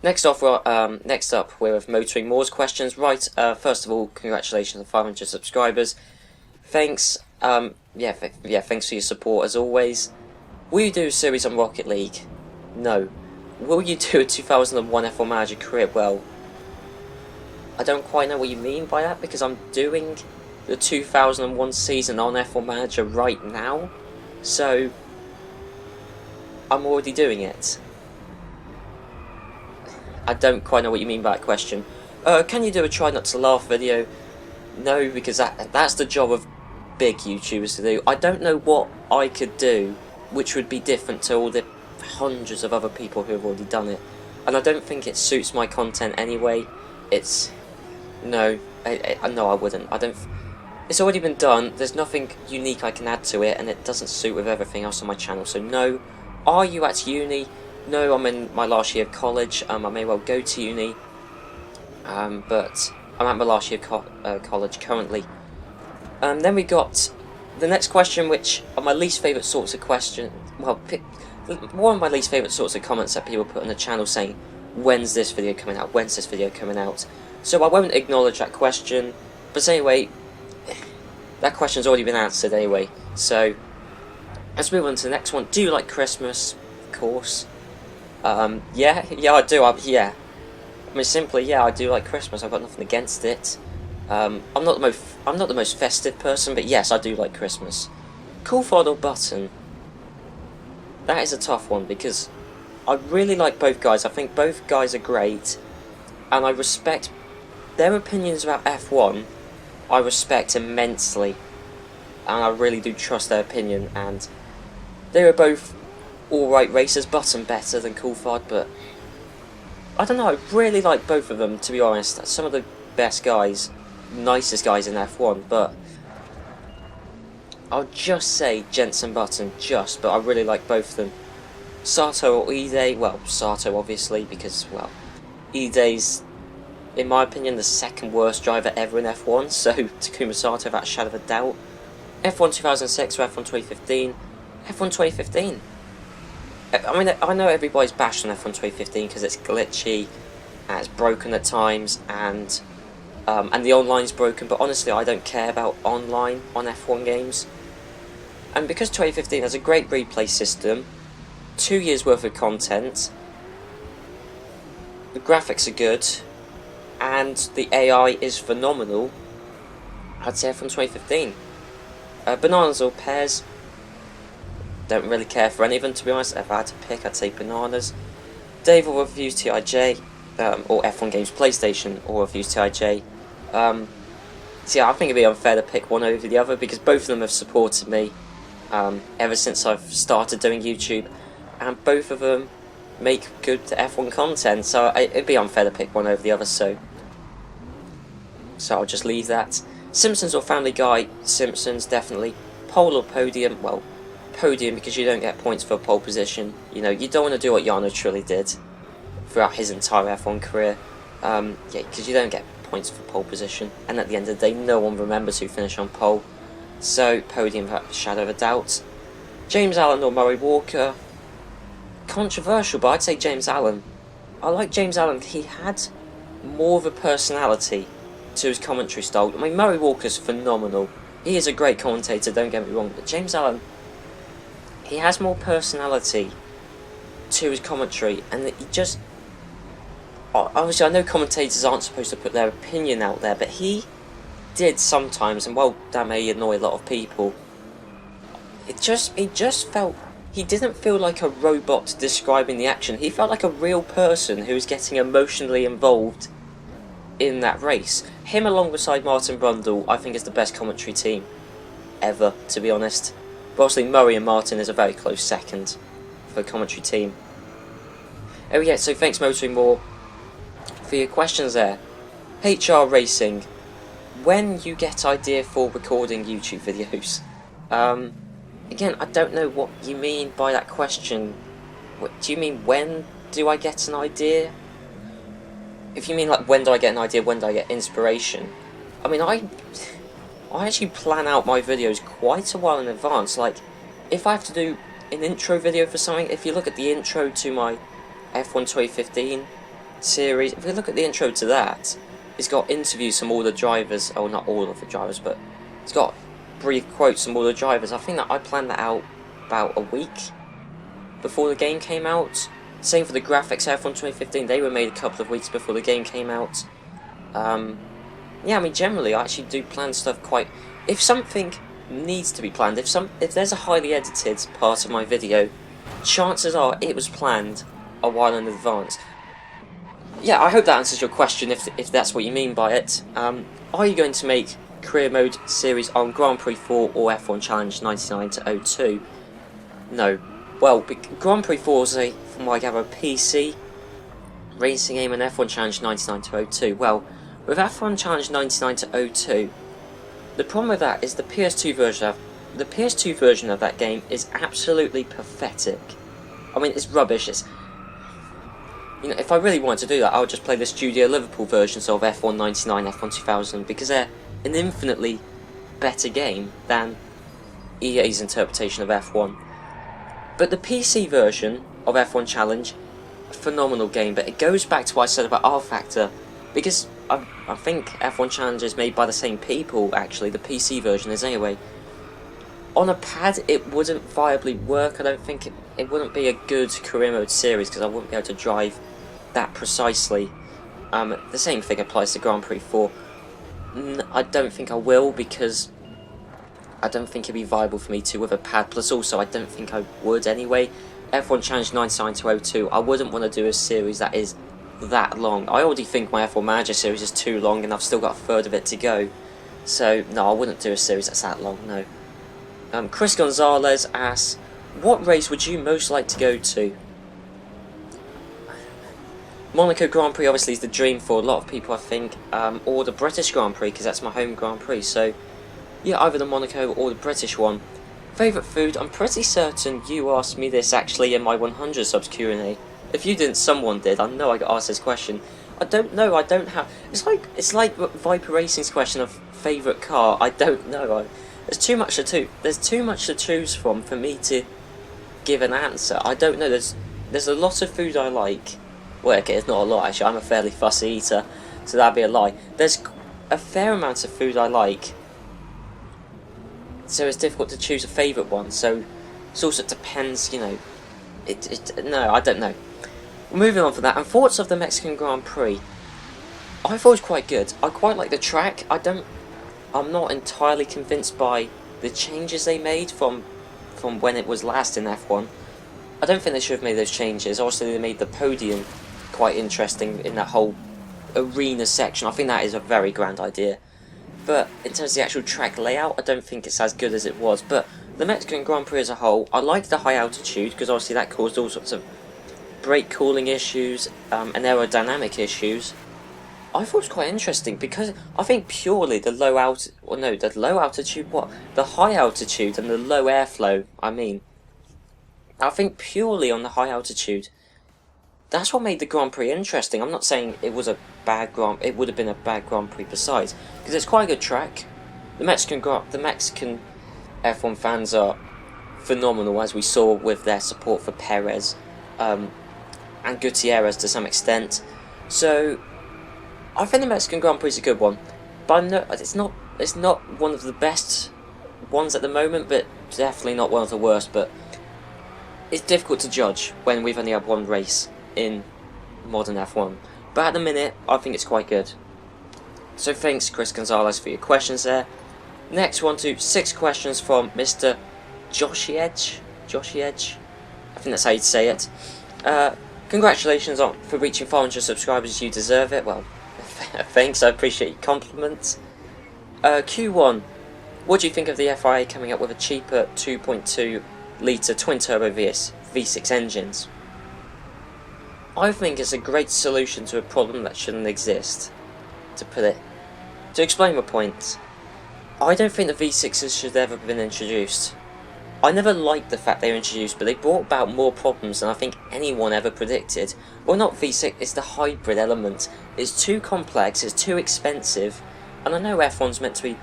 Next up, we're with Motoring Moore's questions. Right, first of all, congratulations on 500 subscribers. Thanks, thanks for your support as always. Will you do a series on Rocket League? No. Will you do a 2001 F1 Manager career? Well, I don't quite know what you mean by that, because I'm doing the 2001 season on F1 Manager right now, so I'm already doing it. I don't quite know what you mean by that question. Can you do a try not to laugh video? No, because that's the job of big YouTubers to do. I don't know what I could do which would be different to all the hundreds of other people who have already done it, and I don't think it suits my content anyway. No, I wouldn't. It's already been done. There's nothing unique I can add to it, and it doesn't suit with everything else on my channel. So no. Are you at uni? No, I'm in my last year of college. I may well go to uni, but I'm at my last year of college currently. Then we got the next question, which are my least favourite sorts of questions. Well, one of my least favourite sorts of comments that people put on the channel saying, "When's this video coming out? When's this video coming out?" So I won't acknowledge that question. But anyway, that question's already been answered anyway. So let's move on to the next one. Do you like Christmas? Of course. Yeah, I do. I mean, simply, yeah, I do like Christmas. I've got nothing against it. I'm not the most festive person, but yes, I do like Christmas. Coolphard or Button? That is a tough one, because I really like both guys. I think both guys are great, and I respect their opinions about F1. I respect immensely, and I really do trust their opinion. And they were both alright racers. Button better than Coulthard, but I don't know, I really like both of them, to be honest. Some of the best guys, nicest guys in F1, but I'll just say Jenson Button, but I really like both of them. Sato or Ide? Well, Sato obviously, because, well, Ide's, in my opinion, the second worst driver ever in F1, so Takuma Sato without a shadow of a doubt. F1 2006 or F1 2015? F1 2015. I mean, I know everybody's bashed on F1 2015 because it's glitchy and it's broken at times, and the online's broken, but honestly I don't care about online on F1 games. And because 2015 has a great replay system, 2 years worth of content, the graphics are good, and the AI is phenomenal, I'd say F1 2015. Bananas or pears? Don't really care for any of them, to be honest. If I had to pick, I'd say Bananas. Dave or Reviews TIJ, or F1 Games PlayStation or Reviews TIJ. So yeah, I think it'd be unfair to pick one over the other, because both of them have supported me ever since I've started doing YouTube, and both of them make good F1 content, so it'd be unfair to pick one over the other, so I'll just leave that. Simpsons or Family Guy? Simpsons, definitely. Pole or podium? Well, podium, because you don't get points for pole position. You know, you don't want to do what Jarno Trulli did throughout his entire F1 career. Yeah, because you don't get points for pole position, and at the end of the day, no one remembers who finished on pole. So, podium without a shadow of a doubt. James Allen or Murray Walker? Controversial, but I'd say James Allen. I like James Allen. He had more of a personality to his commentary style. I mean, Murray Walker's phenomenal. He is a great commentator, don't get me wrong, but James Allen, he has more personality to his commentary, and he just... Obviously, I know commentators aren't supposed to put their opinion out there, but he did sometimes, and well, that may annoy a lot of people. He just felt... He didn't feel like a robot describing the action. He felt like a real person who was getting emotionally involved in that race. Him alongside Martin Brundle, I think, is the best commentary team ever, to be honest. But obviously Murray and Martin is a very close second for the commentary team. Oh yeah, so thanks Motoring More for your questions there. HR Racing, when you get idea for recording YouTube videos? Again, I don't know what you mean by that question. What do you mean, when do I get an idea? If you mean like when do I get an idea, when do I get inspiration? I mean, I actually plan out my videos quite a while in advance. Like, if I have to do an intro video for something, if you look at the intro to my F1 2015 series, if we look at the intro to that, it's got interviews from all the drivers, oh not all of the drivers, but it's got brief quotes from all the drivers. I think that I planned that out about a week before the game came out. Same for the graphics. F1 2015, they were made a couple of weeks before the game came out. Yeah, I mean generally I actually do plan stuff quite... If something needs to be planned, if there's a highly edited part of my video, chances are it was planned a while in advance. Yeah, I hope that answers your question if that's what you mean by it. Are you going to make career mode series on Grand Prix 4 or F1 Challenge 99 to 02? No. Well, Grand Prix 4 is from what I gather, a PC racing game, and F1 Challenge 99 to 02. Well, with F1 Challenge 99 to 02, the problem with that is the PS2 version of that game is absolutely pathetic. I mean, it's rubbish. It's, you know, if I really wanted to do that, I would just play the Studio Liverpool versions of F1 99, F1 2000, because they're an infinitely better game than EA's interpretation of F1. But the PC version of F1 Challenge, a phenomenal game, but it goes back to what I said about R-Factor, because I think F1 Challenge is made by the same people, actually, the PC version is anyway. On a pad, it wouldn't viably work. I don't think it wouldn't be a good career mode series, because I wouldn't be able to drive that precisely. The same thing applies to Grand Prix 4. I don't think I will, because I don't think it'd be viable for me to with a pad, plus also I don't think I would anyway. F1 Challenge 99 to 02, I wouldn't want to do a series that is that long. I already think my F1 Manager series is too long, and I've still got a third of it to go. So, no, I wouldn't do a series that's that long, no. Chris Gonzalez asks, what race would you most like to go to? Monaco Grand Prix obviously is the dream for a lot of people, I think, or the British Grand Prix, because that's my home Grand Prix, so yeah, either the Monaco or the British one. Favourite food? I'm pretty certain you asked me this actually in my 100 subs Q&A. If you didn't, someone did. I know I got asked this question. I don't know, I don't have... It's like Viper Racing's question of favourite car. I don't know. There's too much to choose from for me to give an answer. I don't know, there's a lot of food I like. Well, okay, it's not a lot actually, I'm a fairly fussy eater, so that'd be a lie. There's a fair amount of food I like, so it's difficult to choose a favourite one, so it also depends, you know, no, I don't know. Moving on from that, and thoughts of the Mexican Grand Prix. I thought it was quite good. I quite like the track. I'm not entirely convinced by the changes they made from when it was last in F1. I don't think they should have made those changes. Obviously, they made the podium quite interesting in that whole arena section. I think that is a very grand idea. But in terms of the actual track layout, I don't think it's as good as it was. But the Mexican Grand Prix as a whole, I like the high altitude, because obviously that caused all sorts of brake cooling issues and aerodynamic issues. I thought it was quite interesting, because I think purely the high altitude and the low airflow, I think purely on the high altitude, that's what made the Grand Prix interesting. I'm not saying it was a bad it would have been a bad Grand Prix besides, because it's quite a good track. The Mexican F1 fans are phenomenal, as we saw with their support for Perez and Gutierrez to some extent. So I think the Mexican Grand Prix is a good one, but it's not one of the best ones at the moment, but definitely not one of the worst. But it's difficult to judge when we've only had one race in modern F1. But at the minute, I think it's quite good. So thanks, Chris Gonzalez, for your questions there. Next one to 6 questions from Mr. Joshy Edge. I think that's how you'd say it. Congratulations for reaching 500 subscribers. You deserve it. Well, thanks. I appreciate your compliments. Q1. What do you think of the FIA coming up with a cheaper 2.2 litre twin-turbo V6 engines? I think it's a great solution to a problem that shouldn't exist. To explain my point, I don't think the V6s should ever have been introduced. I never liked the fact they were introduced, but they brought about more problems than I think anyone ever predicted. Well, not V6, it's the hybrid element. It's too complex, it's too expensive, and I know F1's meant to be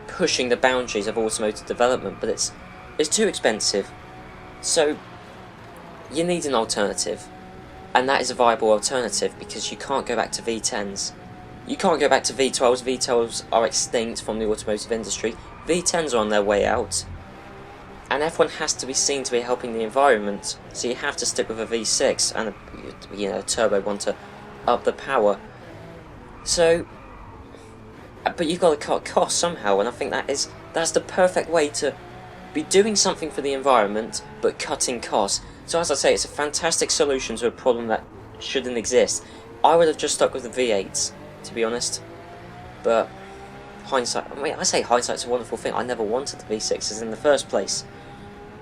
pushing the boundaries of automotive development, but it's too expensive. So, you need an alternative. and that is a viable alternative because you can't go back to V10s. You can't go back to V12s. V12s are extinct from the automotive industry. V10s are on their way out. And F1 has to be seen to be helping the environment, so you have to stick with a V6 and a turbo one to up the power. So, but you've got to cut costs somehow, and I think that's the perfect way to be doing something for the environment, but cutting costs. So as I say, it's a fantastic solution to a problem that shouldn't exist. I would have just stuck with the V8s, to be honest. But hindsight, I say hindsight's a wonderful thing. I never wanted the V6s in the first place.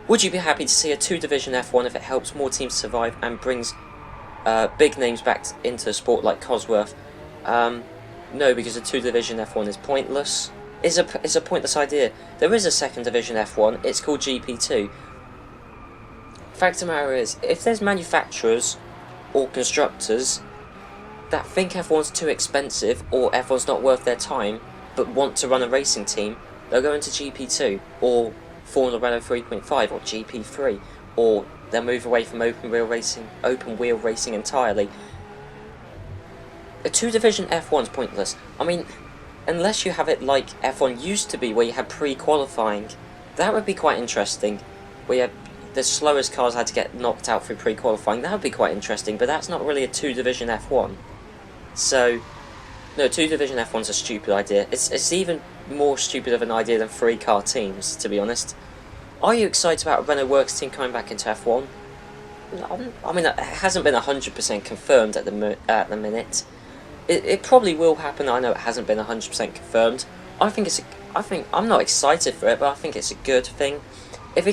Would you be happy to see a 2-division F1 if it helps more teams survive and brings big names back into the sport like Cosworth? No, because a 2-division F1 is pointless. It's a pointless idea. There is a 2nd division F1. It's called GP2. Fact of the matter is, if there's manufacturers or constructors that think F1's too expensive or F1's not worth their time, but want to run a racing team, they'll go into GP2 or Formula Renault 3.5 or GP3, or they'll move away from open wheel racing entirely. A 2-division F1's pointless. I mean, unless you have it like F1 used to be, where you had pre-qualifying, that would be quite interesting. Where the slowest cars had to get knocked out through pre-qualifying. That would be quite interesting, but that's not really a 2-division F1. So, no, 2-division F1's a stupid idea. It's even more stupid of an idea than 3-car teams, to be honest. Are you excited about a Renault Works team coming back into F1? I mean, it hasn't been 100% confirmed at the minute. It probably will happen. I know it hasn't been 100% confirmed. I think I'm not excited for it, but I think it's a good thing. If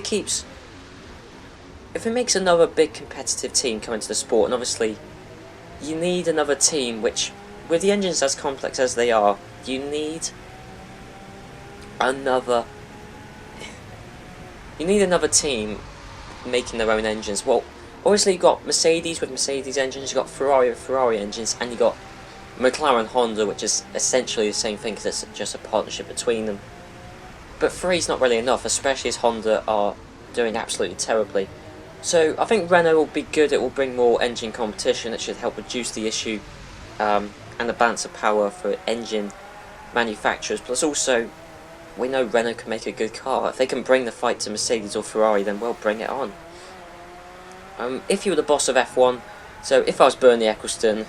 it makes another big competitive team come into the sport, and obviously you need another team which, with the engines as complex as they are, you need another team making their own engines. Well, obviously you've got Mercedes with Mercedes engines, you've got Ferrari with Ferrari engines, and you've got McLaren Honda, which is essentially the same thing because it's just a partnership between them. But three's not really enough, especially as Honda are doing absolutely terribly. So I think Renault will be good. It will bring more engine competition. It should help reduce the issue and the balance of power for engine manufacturers. Plus also, we know Renault can make a good car. If they can bring the fight to Mercedes or Ferrari, then well, bring it on. If you were the boss of F1, so if I was Bernie Ecclestone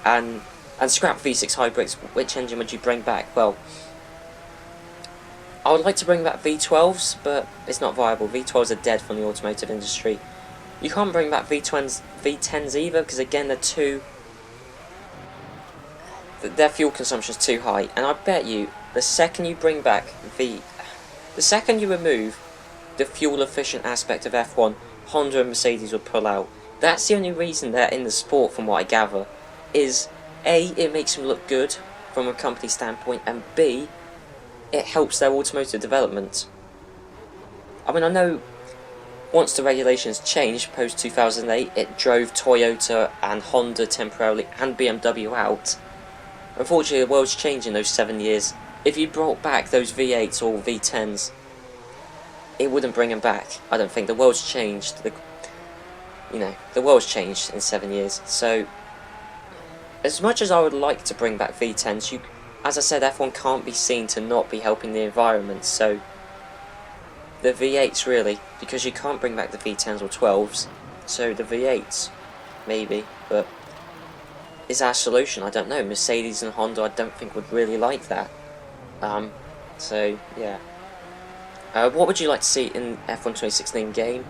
and scrap V6 hybrids, which engine would you bring back? Well, I would like to bring back V12s, but it's not viable. V12s are dead from the automotive industry. You can't bring back V10s either, because again, their fuel consumption is too high. And I bet you, the second you remove the fuel efficient aspect of F1, Honda and Mercedes will pull out. That's the only reason they're in the sport, from what I gather, is A, it makes them look good from a company standpoint, and B, it helps their automotive development. I mean, I know once the regulations changed post 2008, it drove Toyota and Honda temporarily and BMW out. Unfortunately, the world's changed in those 7 years. If you brought back those V8s or V10s, it wouldn't bring them back. I don't think. The world's changed. The world's changed in 7 years. So, as much as I would like to bring back V10s, as I said, F1 can't be seen to not be helping the environment, so the V8s really, because you can't bring back the V10s or 12s, so the V8s, maybe, but is our solution? I don't know. Mercedes and Honda I don't think would really like that. So, yeah. What would you like to see in F1 2016 game?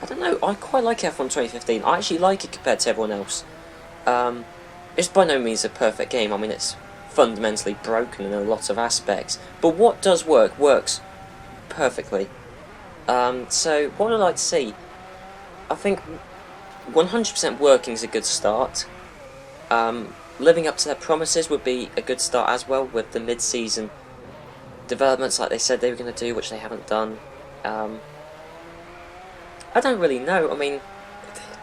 I don't know, I quite like F1 2015. I actually like it compared to everyone else. It's by no means a perfect game. I mean, it's fundamentally broken in a lot of aspects. But what does work, works perfectly. So, what would I like to see? I think 100% working is a good start. Living up to their promises would be a good start as well, with the mid-season developments like they said they were going to do, which they haven't done. I don't really know. I mean,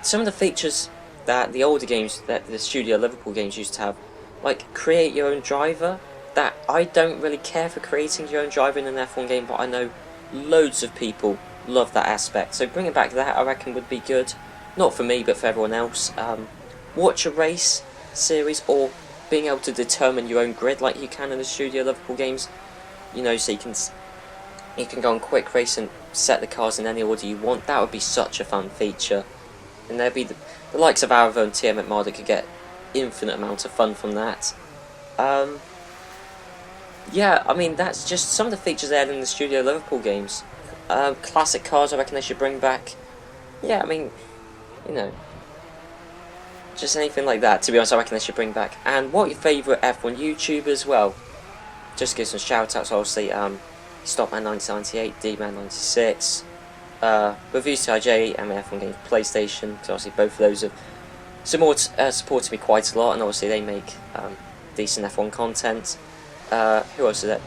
some of the features that the older games, that the Studio Liverpool games used to have, like create your own driver, that I don't really care for creating your own driver in an F1 game, but I know loads of people love that aspect. So bringing back that, I reckon, would be good. Not for me, but for everyone else. Watch a race series, or being able to determine your own grid like you can in the Studio Liverpool games. You know, so you can go on quick race and set the cars in any order you want. That would be such a fun feature. And there'd be the likes of Aravo and TM at Marda could get infinite amount of fun from that. Yeah, I mean, that's just some of the features they had in the Studio Liverpool games. Classic cars, I reckon they should bring back. Yeah, I mean, you know, just anything like that, to be honest, I reckon they should bring back. And what are your favourite F1 YouTubers? Well, just give some shout outs, obviously. Stopman1998, D-Man96, Reviews TIJ, and F1 Games PlayStation, because obviously both of those have supported me quite a lot, and obviously they make decent F1 content. Who else is there?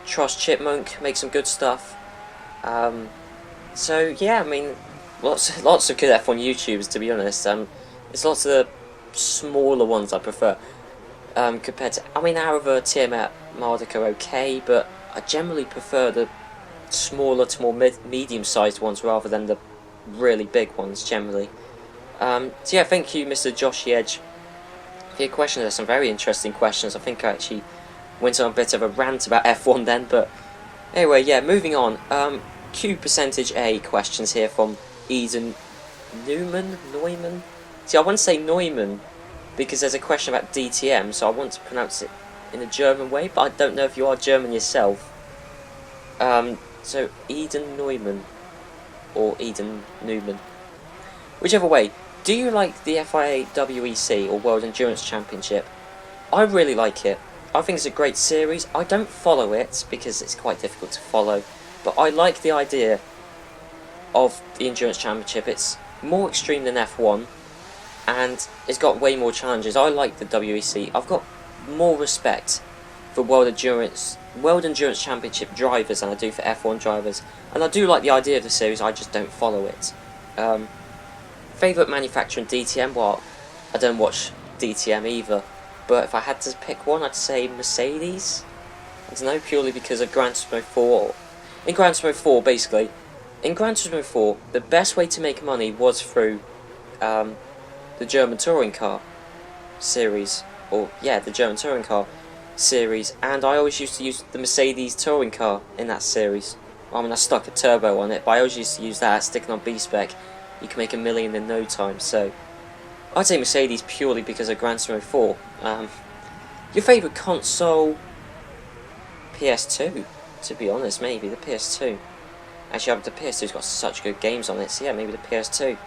Trust Chipmunk makes some good stuff. So yeah, I mean, lots of good F1 YouTubers, to be honest. It's lots of the smaller ones I prefer. Compared to, I mean, Arava, TM, Marduk are okay, but I generally prefer the smaller to more medium-sized ones rather than the really big ones, generally. So yeah, thank you, Mr. Joshy Edge, for your questions. There's some very interesting questions. I think I actually went on a bit of a rant about F1 then, but anyway, yeah, moving on. Q%A questions here from Eden Neumann? See, I want to say Neumann because there's a question about DTM, so I want to pronounce it in a German way, but I don't know if you are German yourself. So Eden Neumann or Eden Newman, whichever way. Do you like the FIA WEC or World Endurance Championship? I really like it. I think it's a great series. I don't follow it because it's quite difficult to follow, but I like the idea of the Endurance Championship. It's more extreme than F1, and it's got way more challenges. I like the WEC. I've got more respect for World Endurance Championship drivers than I do for F1 drivers, and I do like the idea of the series. I just don't follow it. Favourite manufacturer in DTM? Well, I don't watch DTM either, but if I had to pick one, I'd say Mercedes. I don't know, purely because of Gran Turismo 4. In Gran Turismo 4, basically, in Gran Turismo 4, the best way to make money was through the German Touring Car series, or yeah, the German Touring Car series, and I always used to use the Mercedes Touring Car in that series. I mean, I stuck a turbo on it, but I always used to use that, sticking on B-Spec. You can make $1 million in no time, so I'd say Mercedes purely because of Gran Turismo 4. Your favourite console? PS2, to be honest, maybe the PS2. Actually, the PS2's got such good games on it, so yeah, maybe the PS2.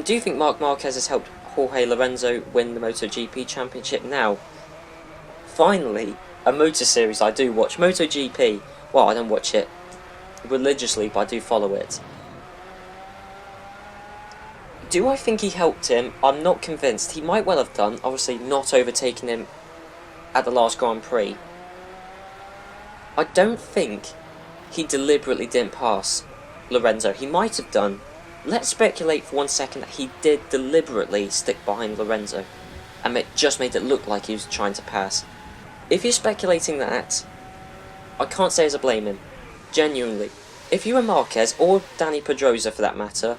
Do you think Marc Marquez has helped Jorge Lorenzo win the MotoGP Championship? Now, finally, a motor series I do watch. MotoGP, well, I don't watch it religiously, but I do follow it. Do I think he helped him? I'm not convinced. He might well have done, obviously not overtaking him at the last Grand Prix. I don't think he deliberately didn't pass Lorenzo. He might have done. Let's speculate for 1 second that he did deliberately stick behind Lorenzo and just made it look like he was trying to pass. If you're speculating that, I can't say as I blame him. Genuinely. If you were Marquez, or Danny Pedrosa for that matter,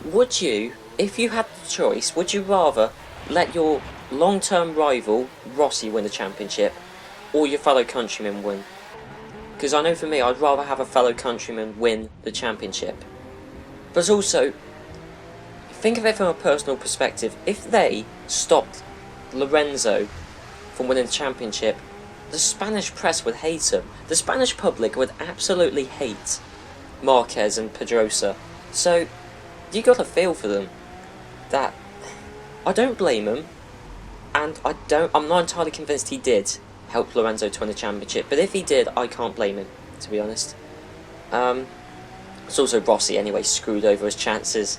would you, if you had the choice, would you rather let your long-term rival, Rossi, win the championship, or your fellow countryman win? Because I know for me, I'd rather have a fellow countryman win the championship. But also, think of it from a personal perspective. If they stopped Lorenzo from winning the championship, the Spanish press would hate him. The Spanish public would absolutely hate Marquez and Pedrosa. So, you gotta feel for them. That I don't blame him, and I'm not entirely convinced he did help Lorenzo to win the championship, but if he did, I can't blame him, to be honest. It's also Rossi anyway screwed over his chances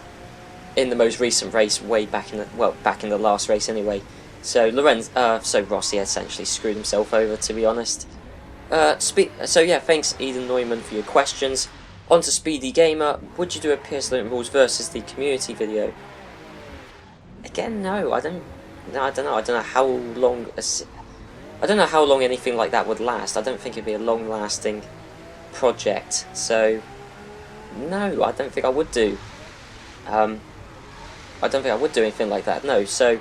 in the most recent race, back in the last race anyway. So Rossi essentially screwed himself over, to be honest. So yeah, thanks Eden Neumann for your questions. On to Speedy Gamer. Would you do a PS Limit Rules versus the community video? Again, no. I don't know how long. I don't know how long anything like that would last. I don't think it'd be a long-lasting project. So No, I don't think I would do. I don't think I would do anything like that. No, so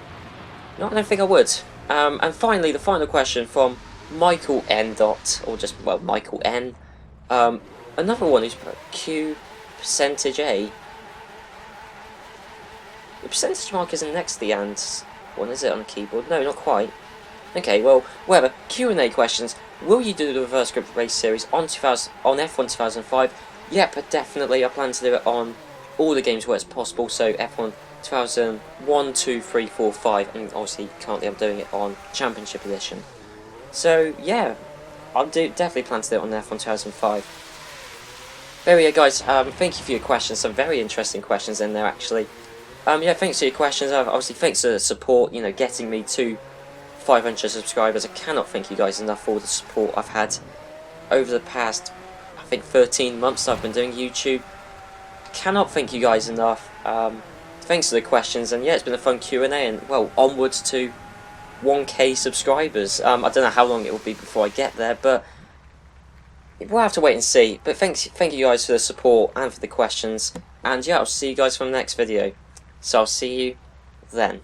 no, I don't think I would. And finally, the final question from Michael N. Dot, or just well, Michael N. Another one who's put Q percentage A. The percentage mark isn't next to the and one, is it, on the keyboard? No, not quite. Okay, well, whatever. Q&A questions. Will you do the reverse grip race series on F1 2005? Yep, definitely. I plan to do it on all the games where it's possible. So F1 2001, 2, 3, 4, 5, and obviously currently I'm doing it on Championship Edition. So yeah, I'll definitely plan to do it on F1 2005. There we go, guys. Thank you for your questions. Some very interesting questions in there, actually. Yeah, thanks for your questions. Obviously, thanks for the support. You know, getting me to 500 subscribers. I cannot thank you guys enough for all the support I've had over the past, I think, 13 months I've been doing YouTube. Cannot thank you guys enough. Thanks for the questions, and yeah, it's been a fun Q&A, and well, onwards to 1k subscribers. I don't know how long it will be before I get there, but we'll have to wait and see. But thank you guys for the support and for the questions, and yeah, I'll see you guys from the next video. So I'll see you then.